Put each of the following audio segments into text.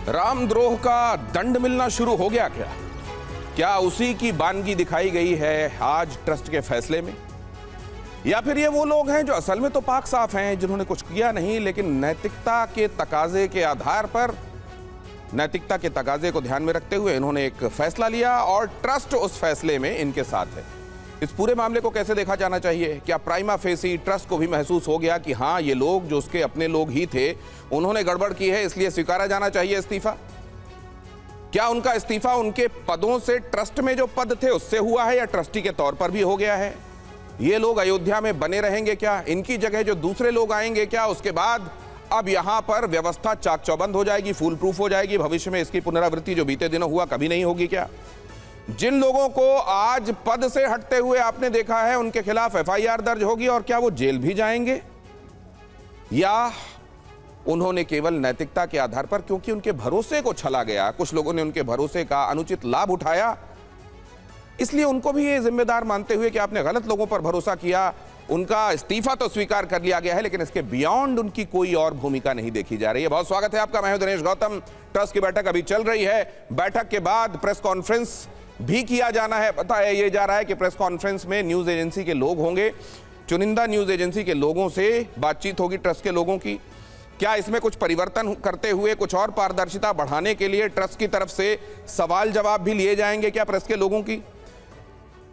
रामद्रोह का दंड मिलना शुरू हो गया क्या? क्या उसी की बानगी दिखाई गई है आज ट्रस्ट के फैसले में? या फिर ये वो लोग हैं जो असल में तो पाक साफ हैं, जिन्होंने कुछ किया नहीं, लेकिन नैतिकता के तकाजे के आधार पर, नैतिकता के तकाजे को ध्यान में रखते हुए इन्होंने एक फैसला लिया और ट्रस्ट उस फैसले में इनके साथ है। इस पूरे मामले को कैसे देखा जाना चाहिए? क्या प्राइमा फेसी ट्रस्ट को भी महसूस हो गया कि हाँ, ये लोग जो उसके अपने लोग ही थे, उन्होंने गड़बड़ की है, इसलिए स्वीकारा जाना चाहिए इस्तीफा? क्या उनका इस्तीफा उनके पदों से, ट्रस्ट में जो पद थे उससे हुआ है, या ट्रस्टी के तौर पर भी हो गया है? ये लोग अयोध्या में बने रहेंगे क्या? इनकी जगह जो दूसरे लोग आएंगे क्या? उसके बाद अब यहां पर व्यवस्था चाक चौबंद हो जाएगी, फूल प्रूफ हो जाएगी? भविष्य में इसकी पुनरावृत्ति जो बीते दिनों हुआ कभी नहीं होगी क्या? जिन लोगों को आज पद से हटते हुए आपने देखा है, उनके खिलाफ एफआईआर दर्ज होगी, और क्या वो जेल भी जाएंगे? या उन्होंने केवल नैतिकता के आधार पर, क्योंकि उनके भरोसे को छला गया, कुछ लोगों ने उनके भरोसे का अनुचित लाभ उठाया, इसलिए उनको भी ये जिम्मेदार मानते हुए कि आपने गलत लोगों पर भरोसा किया, उनका इस्तीफा तो स्वीकार कर लिया गया है, लेकिन इसके बियॉन्ड उनकी कोई और भूमिका नहीं देखी जा रही है। बहुत स्वागत है आपका, मैं हूं दिनेश गौतम। ट्रस्ट की बैठक अभी चल रही है। बैठक के बाद प्रेस कॉन्फ्रेंस भी किया जाना है। पता है ये जा रहा है कि प्रेस कॉन्फ्रेंस में न्यूज एजेंसी के लोग होंगे, चुनिंदा न्यूज एजेंसी के लोगों से बातचीत होगी, ट्रस्ट के लोगों की। क्या इसमें कुछ परिवर्तन करते हुए, कुछ और पारदर्शिता बढ़ाने के लिए ट्रस्ट की तरफ से सवाल जवाब भी लिए जाएंगे क्या? प्रेस के लोगों की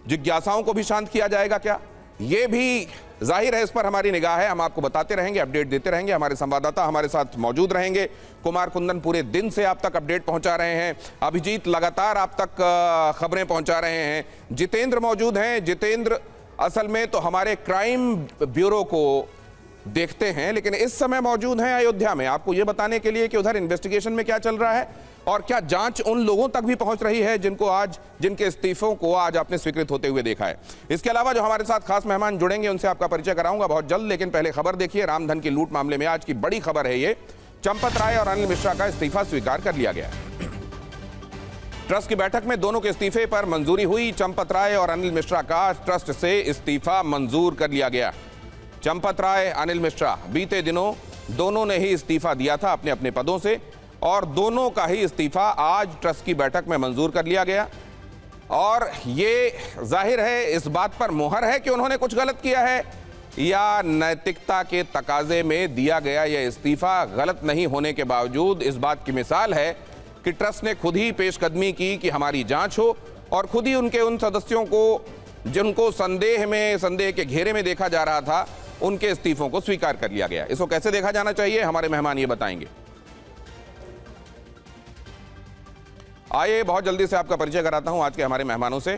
जिज्ञासाओं को भी शांत किया जाएगा क्या? ये भी जाहिर है, इस पर हमारी निगाह है। हम आपको बताते रहेंगे, अपडेट देते रहेंगे। हमारे संवाददाता हमारे साथ मौजूद रहेंगे। कुमार कुंदन पूरे दिन से आप तक अपडेट पहुंचा रहे हैं। अभिजीत लगातार आप तक खबरें पहुंचा रहे हैं। जितेंद्र मौजूद हैं। जितेंद्र असल में तो हमारे क्राइम ब्यूरो को देखते हैं, लेकिन इस समय मौजूद हैं अयोध्या में, आपको यह बताने के लिए कि उधर इन्वेस्टिगेशन में क्या चल रहा है और क्या जांच उन लोगों तक भी पहुंच रही है जिनके इस्तीफों को आज आपने स्वीकृत होते हुए देखा है। इसके अलावा जो हमारे साथ खास मेहमान जुड़ेंगे, उनसे आपका परिचय कराऊंगा बहुत जल्द, लेकिन पहले खबर देखिए। रामधन की लूट मामले में आज की बड़ी खबर है ये, चंपत राय और अनिल मिश्रा का इस्तीफा स्वीकार कर लिया गया। ट्रस्ट की बैठक में दोनों के इस्तीफे पर मंजूरी हुई। चंपत राय और अनिल मिश्रा का ट्रस्ट से इस्तीफा मंजूर कर लिया गया। चंपत राय, अनिल मिश्रा, बीते दिनों दोनों ने ही इस्तीफा दिया था अपने अपने पदों से, और दोनों का ही इस्तीफा आज ट्रस्ट की बैठक में मंजूर कर लिया गया। और ये जाहिर है, इस बात पर मोहर है कि उन्होंने कुछ गलत किया है, या नैतिकता के तकाजे में दिया गया यह इस्तीफा गलत नहीं होने के बावजूद इस बात की मिसाल है कि ट्रस्ट ने खुद ही पेशकदमी की कि हमारी जांच हो, और खुद ही उनके उन सदस्यों को जिनको संदेह के घेरे में देखा जा रहा था, उनके इस्तीफों को स्वीकार कर लिया गया। इसको कैसे देखा जाना चाहिए, हमारे मेहमान ये बताएंगे। आइए बहुत जल्दी से आपका परिचय कराता हूं आज के हमारे मेहमानों से।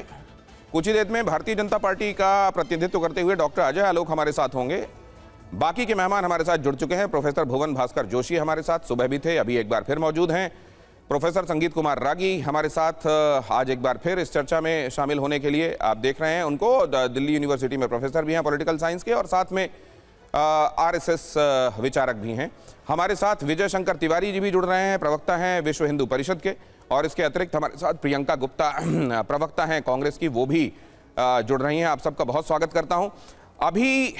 कुछ ही देर में भारतीय जनता पार्टी का प्रतिनिधित्व करते हुए डॉक्टर अजय आलोक हमारे साथ होंगे। बाकी के मेहमान हमारे साथ जुड़ चुके हैं। प्रोफेसर भुवन भास्कर जोशी हमारे साथ सुबह भी थे, अभी एक बार फिर मौजूद हैं। प्रोफेसर संगीत कुमार रागी हमारे साथ आज एक बार फिर इस चर्चा में शामिल होने के लिए आप देख रहे हैं उनको। दिल्ली यूनिवर्सिटी में प्रोफेसर भी हैं पॉलिटिकल साइंस के, और साथ में आरएसएस विचारक भी हैं। हमारे साथ विजय शंकर तिवारी जी भी जुड़ रहे हैं, प्रवक्ता हैं विश्व हिंदू परिषद के, और इसके अतिरिक्त हमारे साथ प्रियंका गुप्ता प्रवक्ता हैं कांग्रेस की, वो भी जुड़ रही हैं। आप सबका बहुत स्वागत करता हूं। अभी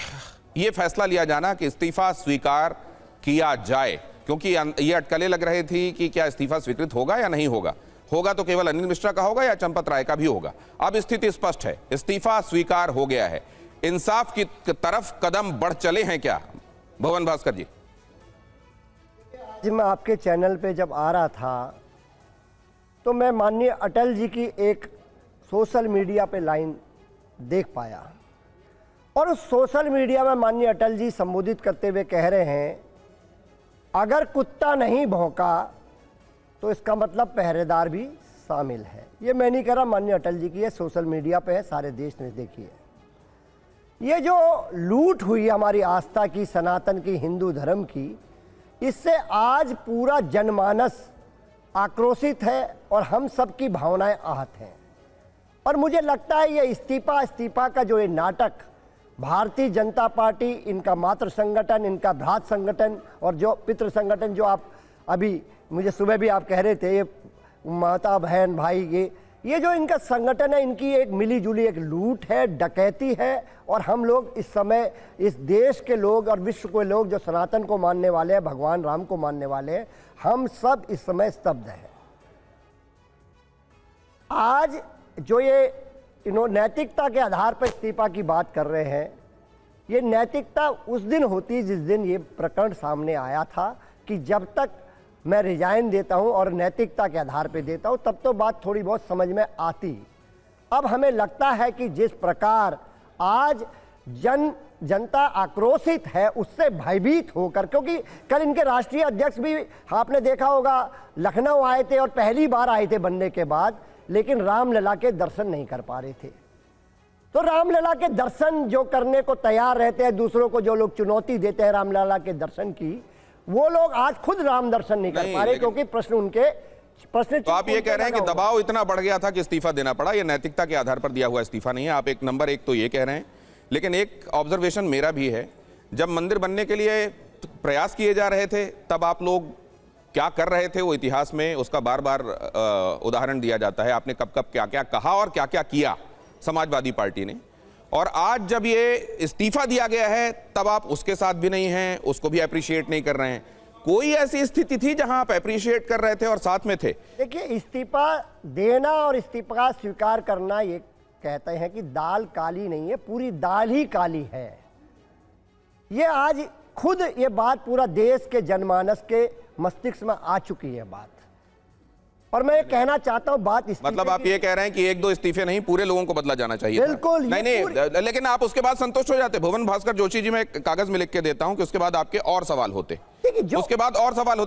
ये फैसला लिया जाना कि इस्तीफा स्वीकार किया जाए, क्योंकि ये अटकलें लग रही थी कि क्या इस्तीफा स्वीकृत होगा या नहीं होगा। होगा तो केवल अनिल मिश्रा का होगा या चंपत राय का भी होगा। अब स्थिति स्पष्ट है, इस्तीफा स्वीकार हो गया है। इंसाफ की तरफ कदम बढ़ चले हैं क्या? भुवन भास्कर जी। आज मैं आपके चैनल पे जब आ रहा था तो मैं माननीय अटल जी की एक सोशल मीडिया पे लाइन देख पाया, और उस सोशल मीडिया में माननीय अटल जी संबोधित करते हुए कह रहे हैं, अगर कुत्ता नहीं भौंका तो इसका मतलब पहरेदार भी शामिल है। ये मैं नहीं कह रहा, माननीय अटल जी की है, सोशल मीडिया पे है, सारे देश ने देखी है। ये जो लूट हुई हमारी आस्था की, सनातन की, हिंदू धर्म की, इससे आज पूरा जनमानस आक्रोशित है और हम सब की भावनाएं आहत हैं। और मुझे लगता है ये इस्तीफा का जो ये नाटक भारतीय जनता पार्टी, इनका मातृ संगठन, इनका भ्रात संगठन और जो पितृ संगठन, जो आप अभी मुझे सुबह भी आप कह रहे थे, ये माता बहन भाई, ये जो इनका संगठन है, इनकी एक मिलीजुली एक लूट है, डकैती है। और हम लोग इस समय, इस देश के लोग और विश्व के लोग जो सनातन को मानने वाले हैं, भगवान राम को मानने वाले हैं, हम सब इस समय स्तब्ध हैं। आज जो ये नैतिकता के आधार पर इस्तीफा की बात कर रहे हैं, ये नैतिकता उस दिन होती जिस दिन ये प्रकरण सामने आया था कि जब तक मैं रिजाइन देता हूं और नैतिकता के आधार पर देता हूं तब तो बात थोड़ी बहुत समझ में आती। अब हमें लगता है कि जिस प्रकार आज जनता आक्रोशित है, उससे भयभीत होकर, क्योंकि कल इनके राष्ट्रीय अध्यक्ष भी आपने देखा होगा लखनऊ आए थे और पहली बार आए थे बनने के बाद, लेकिन रामलला के दर्शन नहीं कर पा रहे थे। तो रामलला के दर्शन जो करने को तैयार रहते हैं, दूसरों को जो लोग चुनौती देते हैं रामलला के दर्शन की, वो लोग आज खुद राम दर्शन नहीं कर पा रहे, क्योंकि प्रश्न तो आप ये कह रहे हैं कि दबाव इतना बढ़ गया था कि इस्तीफा देना पड़ा। ये नैतिकता के आधार पर दिया हुआ इस्तीफा नहीं है। आप एक नंबर एक तो ये कह रहे हैं, लेकिन एक ऑब्जर्वेशन मेरा भी है, जब मंदिर बनने के लिए प्रयास किए जा रहे थे तब आप लोग क्या कर रहे थे वो इतिहास में उसका बार बार उदाहरण दिया जाता है। आपने कब कब क्या क्या कहा और क्या क्या किया समाजवादी पार्टी ने, और आज जब ये इस्तीफा दिया गया है तब आप उसके साथ भी नहीं हैं, उसको भी अप्रिशिएट नहीं कर रहे हैं। कोई ऐसी स्थिति थी जहां आप अप्रिशिएट कर रहे थे और साथ में थे? देखिए, इस्तीफा देना और इस्तीफा स्वीकार करना, ये कहते हैं कि दाल काली नहीं है, पूरी दाल ही काली है। ये आज खुद ये बात पूरा देश के जनमानस के मस्तिष्क में आ चुकी है बात। और मैं ये कहना चाहता हूं बात मतलब आप ये कह रहे हैं कि एक दो इस्तीफे नहीं, पूरे लोगों को बदला जाना चाहिए? बिल्कुल। नहीं, लेकिन आप उसके बाद संतुष्ट हो जाते? भुवन भास्कर जोशी जी, मैं कागज में लिख के देता हूं कि उसके बाद आपके और सवाल होते, उसके बाद और सवाल होते।